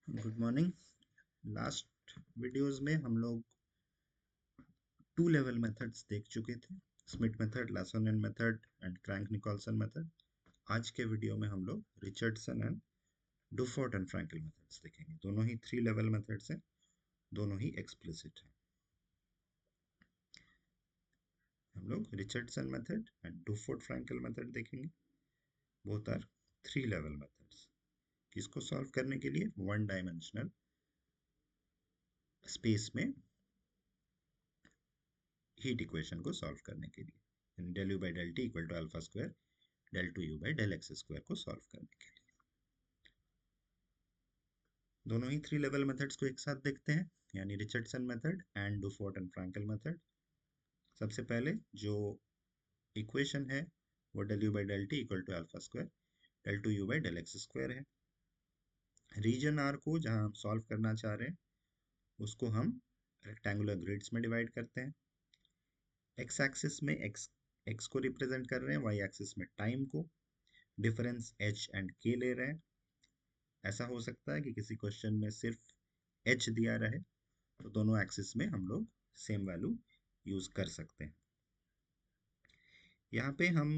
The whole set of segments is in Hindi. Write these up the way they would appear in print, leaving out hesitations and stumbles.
Good morning. लास्ट वीडियोस में हम लोग टू लेवल मेथड्स देख चुके थे, Smith method, Laasonen method and Crank Nicolson method. आज के वीडियो में हम लोग Richardson and Dufort and Frankel methods देखेंगे। दोनों ही थ्री लेवल मेथड्स हैं, दोनों ही एक्सप्लिसिट हैं। हम लोग Richardson method and Dufort Frankel method देखेंगे। Both are three level methods. किसको सॉल्व करने के लिए? वन डायमेंशनल स्पेस में हीट इक्वेशन को सॉल्व करने के लिए, del u by del t equal to alpha square del 2u by del x square को सॉल्व करने के लिए। दोनों ही थ्री लेवल मेथड्स को एक साथ देखते हैं, यानी Richardson method and Dufort and Frankel method. सबसे पहले जो इक्वेशन है वो del u by del t equal to alpha square del 2u by del x square है। रीजन r को जहां हम सॉल्व करना चाह रहे हैं उसको हम रेक्टेंगुलर ग्रिड्स में डिवाइड करते हैं। एक्स एक्सिस में एक्स को रिप्रेजेंट कर रहे हैं, वाई एक्सिस में टाइम को, डिफरेंस h एंड k ले रहे हैं। ऐसा हो सकता है कि किसी क्वेश्चन में सिर्फ h दिया रहे, तो दोनों एक्सिस में हम लोग सेम वैल्यू यूज कर सकते हैं। यहाँ पे हम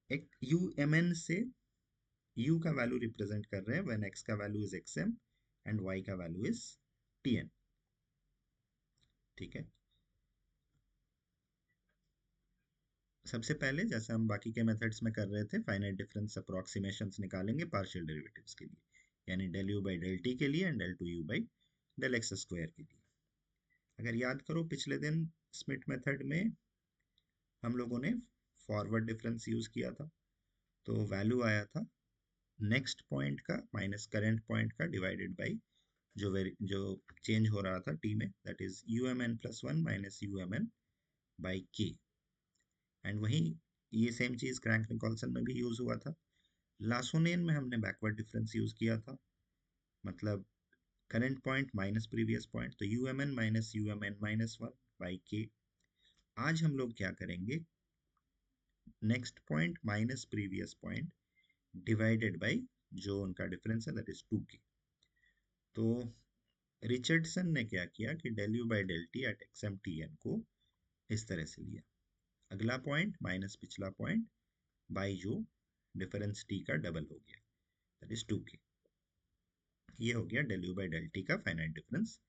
एक umn से u का वैल्यू रिप्रेजेंट कर रहे हैं व्हेन x का value is xm and y का वैल्यू इज tn। ठीक है, सबसे पहले जैसे हम बाकी के मेथड्स में कर रहे थे, फाइनाइट डिफरेंस अप्रोक्सीमेशंस निकालेंगे पार्शियल डेरिवेटिव्स के लिए, यानी del u by del t के लिए and del 2u by del x square के लिए। अगर याद करो पिछले दिन स्मिथ मेथड में हम लोगों ने फॉरवर्ड डिफरेंस यूज किया था, तो वैल्यू आया था नेक्स्ट पॉइंट का माइनस करंट पॉइंट का डिवाइडेड बाई जो चेंज हो रहा था t में, that is umn plus one minus umn by k। And वही ये सेम चीज क्रैंक निकोल्सन में भी यूज हुआ था। लासोनेन में हमने बैकवर्ड डिफरेंस यूज किया था, मतलब current point minus previous point, तो umn minus umn minus one by k। आज हम लोग क्या करेंगे? Next point minus previous point divided by जो उनका डिफरेंस है, दैट इज 2k। तो रिचर्डसन ने क्या किया कि del u by del t at xm tn को इस तरह से लिया, अगला पॉइंट माइनस पिछला पॉइंट बाई जो डिफरेंस t का डबल हो गया, दैट इज 2k। ये हो गया del u by del t का फाइनाइट डिफरेंस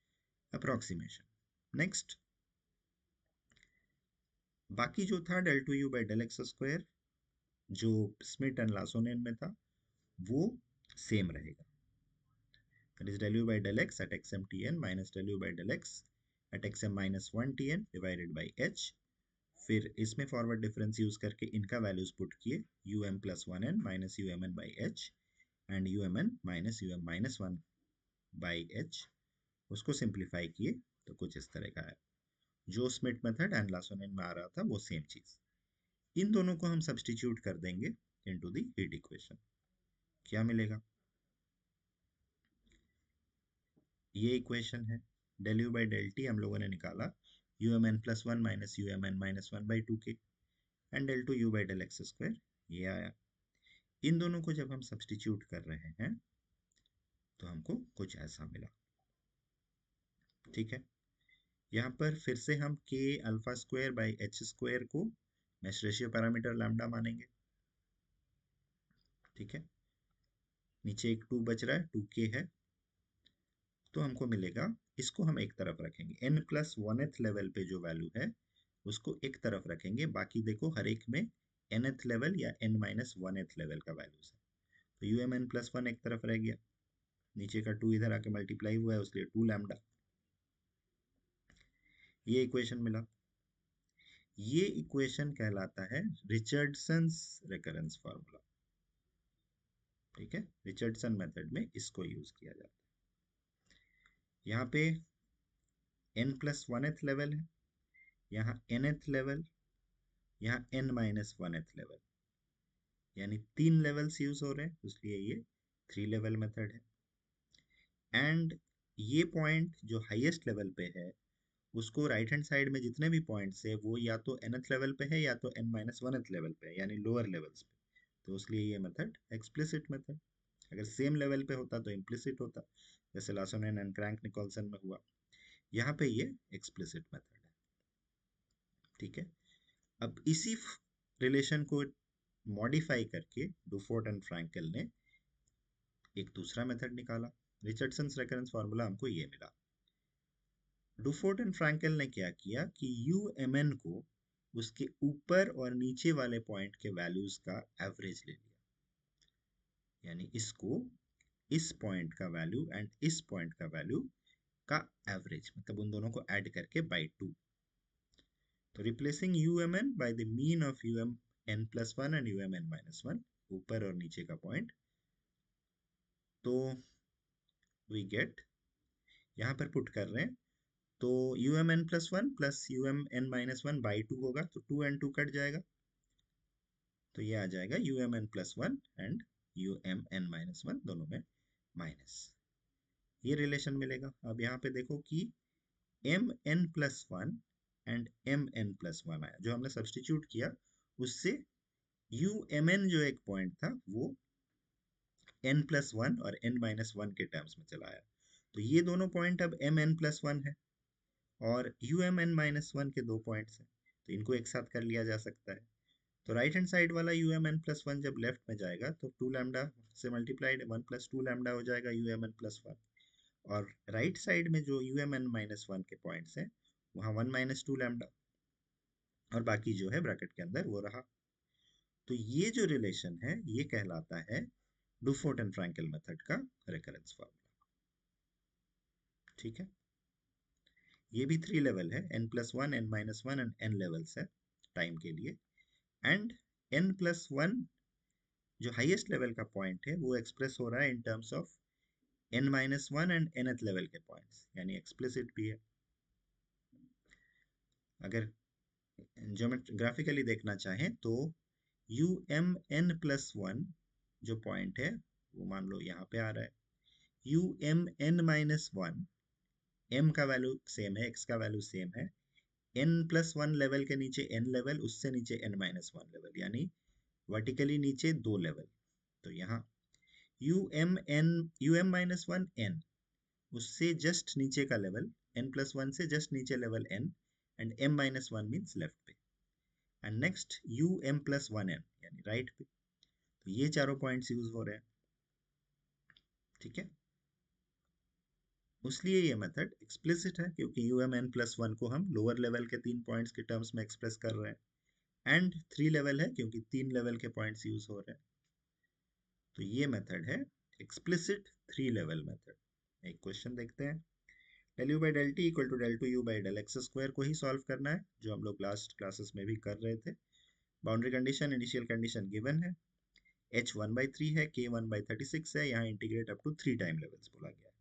अप्रोक्सीमेशन। नेक्स्ट, बाकी जो था del 2u by del x square जो स्मिथ एंड लासोनेन में था वो सेम रहेगा, that is del u by del x at xm tn minus del u by del x at xm minus 1 tn divided by h। फिर इसमें फॉरवर्ड डिफरेंस यूज करके इनका वैल्यूज पुट किए, um plus 1n minus umn by h and umn minus um minus 1 by h। उसको सिंप्लीफाई किए तो कुछ इस तरह का है। जो स्मिथ मेथड एंड लासोनेन में आ रहा था वो सेम चीज, इन दोनों को हम सब्स्टिट्यूट कर देंगे इनटू द हीट इक्वेशन। क्या मिलेगा? ये इक्वेशन है, del u by del t हम लोगों ने निकाला umn plus 1 minus umn minus 1 by 2k and del 2u by del x square, ये आया। इन दोनों को जब हम सब्स्टिट्यूट कर रहे हैं तो हमको कुछ ऐसा मिला। ठीक है, यहाँ पर फिर से हम k alpha square by H square को मेश रेशियो पैरामीटर लैम्डा मानेंगे। ठीक है, नीचे एक 2 बच रहा है, 2k है, तो हमको मिलेगा, इसको हम एक तरफ रखेंगे, n प्लस वनथ लेवल पे जो वैल्यू है उसको एक तरफ रखेंगे, बाकी देखो हर एक में nth लेवल या n माइनस वनथ लेवल का वैल्यूज है, तो umn प्लस वन एक तरफ रह गया, नीचे का 2 इधर आके मल्टीप्लाई हुआ है उसलिए 2 लैम्डा। ये इक्वेशन मिला, ये इक्वेशन कहलाता है रिचर्डसन्स रिकरेंस फार्मूला। ठीक है, रिचर्डसन मेथड में इसको यूज किया जाता है। यहाँ पे n प्लस वनथ लेवल है, यहाँ nth लेवल, यहाँ n माइनस वनथ लेवल, यानी 3 लेवल्स यूज हो रहे हैं, इसलिए ये 3 लेवल मेथड है। एंड ये पॉइंट जो हाईएस्ट लेवल पे है उसको राइट हैंड साइड में जितने भी पॉइंट्स है वो या तो nth लेवल पे है या तो n माइनस वनथ लेवल पे है, यानी लोअर लेवल्स पे, तो इसलिए ये मेथड एक्सप्लिसिट मेथड। अगर सेम लेवल पे होता तो इम्प्लिसिट होता, जैसे लासोनेन एंड क्रैंक निकोल्सन में हुआ। यहाँ पे ये एक्सप्लिसिट मेथड है। ठीक है, अब इसी रिलेशन को मॉडिफाई करके डुफोर्ट एंड फ्रैंकल ने एक दूसरा मेथड निकाला। रिचर्डसन्स रेकरेंस फार्मूला हमको ये मिला। डुफोर्ट एंड फ्रैंकल ने क्या किया कि UMN को उसके ऊपर और नीचे वाले पॉइंट के वैल्यूज का एवरेज ले लिया, यानी इसको इस पॉइंट का वैल्यू एंड इस पॉइंट का वैल्यू का एवरेज, मतलब उन दोनों को ऐड करके बाय 2। तो replacing UMN by the mean of UMN+1 and UMN-1, ऊपर और नीचे का पॉइंट, तो वी गेट, यहाँ पर पुट कर रहे हैं तो UMN+1 प्लस UMN-1 बाई 2 होगा, तो 2 and 2 कट जाएगा, तो ये आ जाएगा UMN+1 एंड UMN-1 दोनों में माइनस, ये रिलेशन मिलेगा। अब यहाँ पे देखो कि MN+1 एंड MN+1 आया, जो हमने सब्स्टिट्यूट किया उससे UMN जो एक पॉइंट था वो N+1 और N-1 के टर्म्स में चला आया, तो ये दोनों पॉइंट अब MN+1 है और UMN-1 के दो पॉइंट्स हैं, तो इनको एक साथ कर लिया जा सकता है। तो राइट हैंड साइड वाला UMN+1 जब लेफ्ट में जाएगा तो 2 लैम्डा से मल्टीप्लाइड 1 + 2 लैम्डा हो जाएगा UMN+1, और राइट साइड में जो UMN-1 के पॉइंट्स हैं वहाँ 1 - 2 लैम्डा, और बाकी जो है ब्रैकेट के अंदर वो रहा। तो ये जो रिलेशन है ये कहलाता है डुफोर्ट एंड फ्रैंकल मेथड का रेकरेंस फार्मूला। ठीक है, ये भी 3 लेवल है, N+1, N-1 and N levels है टाइम के लिए, एंड N+1 जो हाईएस्ट लेवल का पॉइंट है वो एक्सप्रेस हो रहा है in terms of N-1 and nth level के पॉइंट्स, यानी एक्सप्लिसिट भी है। अगर ज्योमेट्रिकली देखना चाहें तो UMN+1 जो पॉइंट है वो मान लो यहाँ पे आ रहा है, UMN-1, m का वैल्यू सेम है, x का वैल्यू सेम है, N+1 लेवल के नीचे n लेवल, उससे नीचे N-1 लेवल, यानी वर्टिकली नीचे 2 लेवल। तो यहाँ UM-1 n, उससे जस्ट नीचे का लेवल, N+1 से जस्ट नीचे level n, and M-1 means left पे, एंड नेक्स्ट UM+1 n यानी राइट पे। तो ये चारों पॉइंट्स यूज हो रहे हैं। ठीक है, इसलिए ये मेथड एक्सप्लिसिट है क्योंकि UMN+1 को हम लोअर लेवल के 3 पॉइंट्स के टर्म्स में एक्सप्रेस कर रहे हैं, एंड 3 लेवल है क्योंकि 3 लेवल के पॉइंट्स यूज हो रहे हैं। तो ये मेथड है एक्सप्लिसिट 3 लेवल मेथड। एक क्वेश्चन देखते हैं। del u by del t equal to del 2u by del x square को ही सॉल्व करना है, जो हम लोग लास्ट क्लासेस में भी कर रहे थे। Boundary condition, initial condition given है, h 1/3 है, k 1/36 है, यहाँ integrate up to 3 time levels बोला गया है।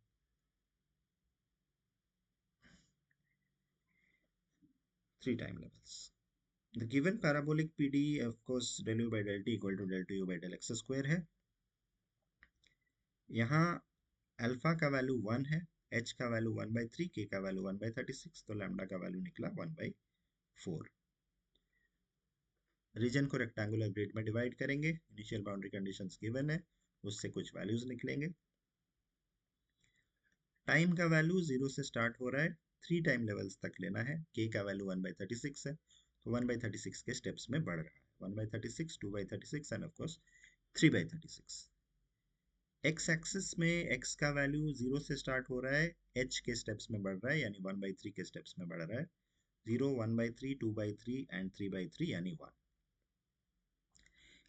3 time levels. The given parabolic PD, of course, del u by del t equal to del 2u by del x square है। यहाँ अल्फा का वैल्यू 1 है, h का वैल्यू 1/3, k का वैल्यू 1/36, तो लैम्डा का वैल्यू निकला 1/4। रीजन को रेक्टेंगुलर ग्रिड में डिवाइड करेंगे, इनिशियल बाउंड्री कंडीशंस गिवन है, उससे कुछ वैल्यूज निकलेंगे। टाइम का वैल्यू 0 से स्टार्ट हो रहा है, 3 टाइम लेवल्स तक लेना है, k का वैल्यू 1/36 है, तो 1/36 के स्टेप्स में बढ़ रहा है, 1/36, 2/36 end of course 3/36। x axis में x का वैल्यू 0 से स्टार्ट हो रहा है, h के स्टेप्स में बढ़ रहा है, यानी 1/3 के स्टेप्स में बढ़ रहा है, 0, 1/3, 2/3 एंड 3/3 यानी 1।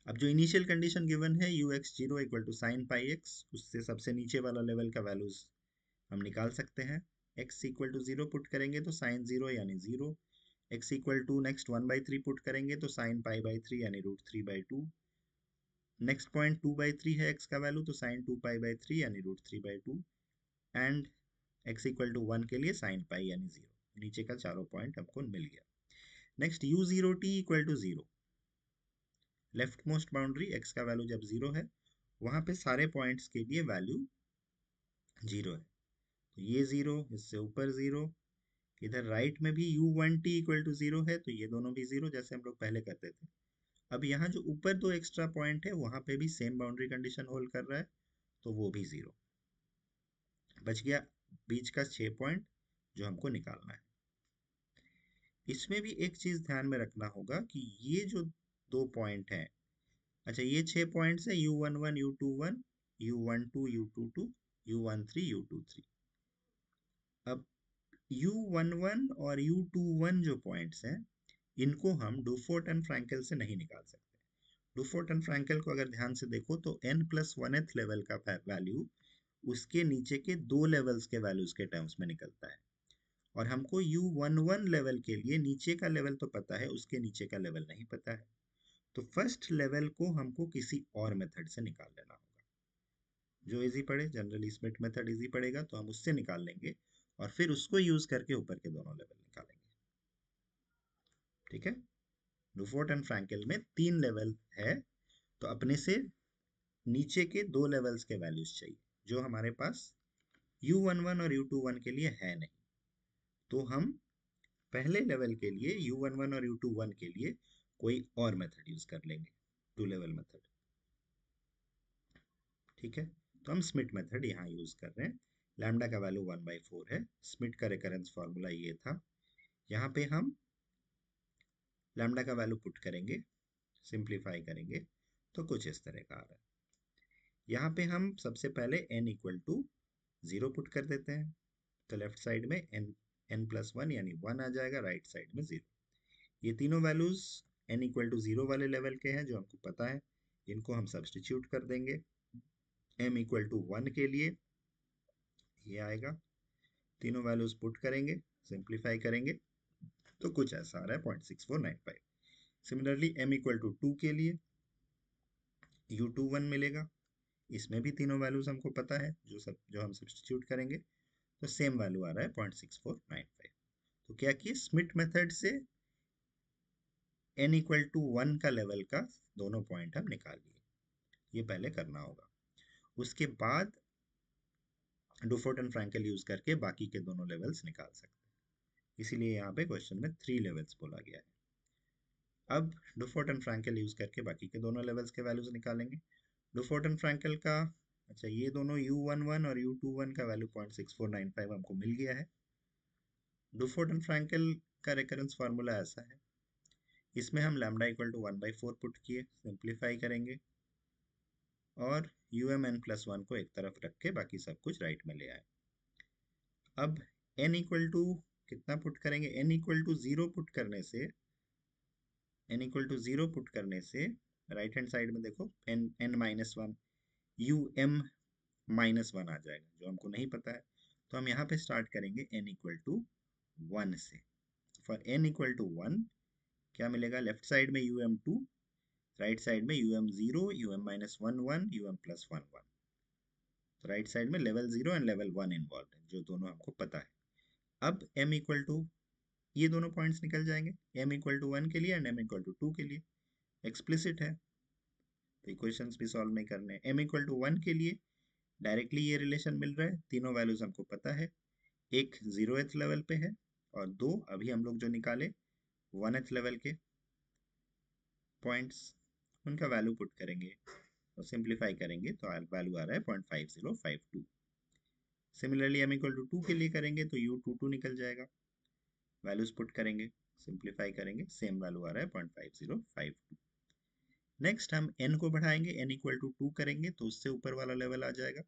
अब जो इनिशियल कंडीशन गिवन है ux0 equal to sine pi x, उससे सबसे नीचे वाला लेवल का वैल्यूज हम निकाल सकते हैं। x इक्वल टू 0 पुट करेंगे तो साइन 0 यानी 0, x equal to next 1/3 put करेंगे तो साइन पाई/3 यानी √3/2, नेक्स्ट पॉइंट 2/3 है x का वैल्यू, तो साइन 2 पाई/3 यानी √3/2, एंड x इक्वल टू 1 के लिए साइन पाई यानी 0। नीचे का चारों पॉइंट हमको मिल गया। Next u0t equal to 0, left most boundary, x का वैल्यू जब 0 है वहां पे सारे पॉइंट्स के लिए वैल्यू 0 है, तो ये 0, इससे ऊपर 0, इधर राइट में भी u1t इक्वल टू 0 है, तो ये दोनों भी 0 जैसे हम लोग पहले करते थे। अब यहाँ जो ऊपर दो एक्स्ट्रा पॉइंट है वहां पे भी सेम बाउंड्री कंडीशन होल्ड कर रहा है, तो वो भी 0। बच गया बीच का 6 पॉइंट जो हमको निकालना है। इसमें भी एक चीज ध्यान में रखना होगा कि ये जो 2 पॉइंट हैं, अच्छा ये 6 पॉइंट्स है U11 U21 U12 U22 U13 U23। अब U11 और U21 जो पॉइंट्स हैं, इनको हम डुफोर्ट एंड फ्रैंकेल से नहीं निकाल सकते। डुफोर्ट एंड फ्रैंकेल को अगर ध्यान से देखो तो n+1th लेवल का वैल्यू उसके नीचे के 2 लेवल्स के वैल्यूज के टर्म्स में निकलता है। और हमको U11 लेवल के लिए नीचे का लेवल तो पता है, उसके नीचे का लेवल नहीं पता है। तो फर्स्ट लेवल को हमको किसी और मेथड से निकाल लेना होगा, जो इजी पड़े। जनरली स्मिथ मेथड इजी पड़ेगा तो हम उससे निकाल लेंगे और फिर उसको यूज करके ऊपर के दोनों लेवल निकालेंगे। ठीक है, डुफोर्ट एंड फ्रैंकेल में 3 लेवल है, तो अपने से नीचे के 2 लेवल्स के वैल्यूज चाहिए, जो हमारे पास U11 और U21 के लिए है नहीं। तो हम पहले लेवल के लिए U11 और U21 के लिए कोई और मेथड यूज कर लेंगे, 2 लेवल मेथड। ठीक है, तो हम स्मिथ मेथड यहाँ यूज कर रहे हैं। लैम्डा का वैल्यू 1/4 है। स्मिथ का रेकरेंस फार्मूला ये था। यहाँ पे हम लैम्डा का वैल्यू पुट करेंगे, सिंप्लीफाई करेंगे तो कुछ इस तरह का आ रहा है। यहाँ पे हम सबसे पहले n = 0 पुट कर देते हैं, तो लेफ्ट साइड में n+1 यानी 1 आ जाएगा, राइट साइड में 0। ये तीनों वैल्यूज n = 0 वाले लेवल के हैं जो हमको पता है, इनको हम सब्सटीट्यूट कर देंगे। m = 1 के लिए ये आएगा, तीनों वैल्यूज पुट करेंगे, सिंप्लीफाई करेंगे तो कुछ ऐसा आ रहा है 0.6495। सिमिलरली m = 2 के लिए U21 मिलेगा, इसमें भी तीनों वैल्यूज हमको पता है, जो हम सब्सटीट्यूट करेंगे तो सेम वैल्यू आ रहा है 0.6495। तो क्या किए, स्मिथ मेथड से n = 1 का लेवल का दोनों पॉइंट हम निकाल लिए। ये पहले करना होगा, उसके बाद डुफोर्ट एंड फ्रैंकेल यूज करके बाकी के दोनों लेवल्स निकाल सकते हैं। इसीलिए यहाँ पे क्वेश्चन में 3 लेवल्स बोला गया है। अब डुफोर्ट एंड फ्रैंकेल यूज करके बाकी के दोनों लेवल्स के वैल्यूज निकालेंगे। डुफोर्ट एंड फ्रैंकेल का, अच्छा ये दोनों U11 और U21 का वैल्यू 0.6495 हमको मिल गया है। डुफोर्ट एंड फ्रैंकेल का रेकरेंस फार्मूला ऐसा है, इसमें हम लैम्डा = 1/4 पुट किए, सिंप्लीफाई करेंगे और UMn+1 को एक तरफ रख के बाकी सब कुछ राइट में ले आए। अब n = कितना पुट करेंगे, n = 0 पुट करने से, n = 0 पुट करने से राइट हैंड साइड में देखो n-1 UM-1 आ जाएगा, जो हमको नहीं पता है। तो हम यहाँ पे स्टार्ट करेंगे n = 1 से। फॉर n = 1 क्या मिलेगा, लेफ्ट साइड में UM2, राइट साइड में UM0 UM-11 UM+11। तो राइट साइड में लेवल 0 एंड लेवल 1 इन्वॉल्व है, जो दोनों हमको पता है। अब m = ये दोनों पॉइंट्स निकल जाएंगे, m = 1 के लिए एंड m = 2 के लिए। एक्सप्लिसिट है तो इक्वेशंस भी सॉल्व नहीं करने। m = 1 के लिए डायरेक्टली ये रिलेशन मिल रहा है, तीनों वैल्यूज हमको पता है। एक 0th लेवल पे है और 2 अभी हम लोग जो निकाले 1th लेवल के पॉइंट्स, उनका वैल्यू पुट करेंगे और सिंप्लीफाई करेंगे तो वैल्यू आ रहा है 0.5052। सिमिलरली m = 2 के लिए करेंगे तो U22 निकल जाएगा, वैल्यूज पुट करेंगे, सिंप्लीफाई करेंगे, सेम वैल्यू आ रहा है 0.5052। नेक्स्ट हम n को बढ़ाएंगे, n = 2 करेंगे तो उससे ऊपर वाला लेवल आ जाएगा।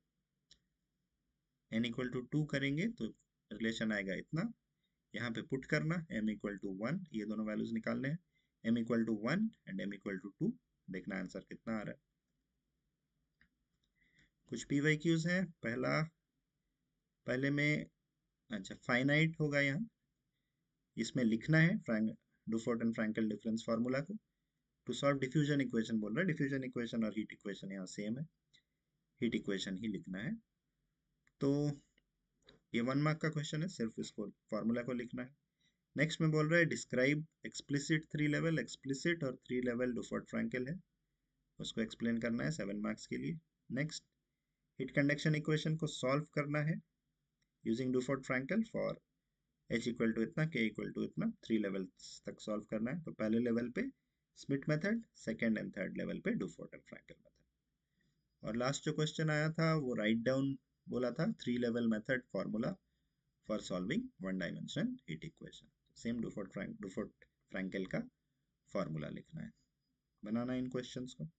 n = 2 करेंगे तो रिलेशन आएगा इतना, यहाँ पे पुट करना m = 1, ये दोनों वैल्यूज निकालने हैं, m = 1 एंड m = 2, देखना आंसर कितना आ रहा है। कुछ PYQs हैं। पहले में, अच्छा फाइनाइट होगा, यहाँ इसमें लिखना है डुफोर्ट एंड फ्रैंकेल डिफरेंस फार्मूला को टू सॉल्व डिफ्यूजन इक्वेशन बोल रहा है। डिफ्यूजन इक्वेशन और हीट इक्वेशन यहाँ सेम है, हीट इक्वेशन ही लिखना है। तो ये 1 मार्क का क्वेश्चन है, सिर्फ इसको फार्मूला को लिखना है। नेक्स्ट में बोल रहा है डिस्क्राइब एक्सप्लिसिट 3 लेवल, एक्सप्लिसिट और 3 लेवल डुफोर्ट फ्रैंकेल है, उसको एक्सप्लेन करना है 7 मार्क्स के लिए। नेक्स्ट हीट कंडक्शन इक्वेशन को सॉल्व करना है यूजिंग डुफोर्ट फ्रैंकेल फॉर h = इतना, k = इतना, 3 लेवल्स तक सॉल्व करना है। तो पहले लेवल पे Smith method, second and third level पे डुफोर्ट एंड फ्रैंकेल मेथड। और लास्ट जो क्वेश्चन आया था वो राइट डाउन बोला था 3 level method formula for solving one dimension heat equation. Same Dufort Frankel का फॉर्मूला लिखना है, बनाना है इन क्वेश्चंस को।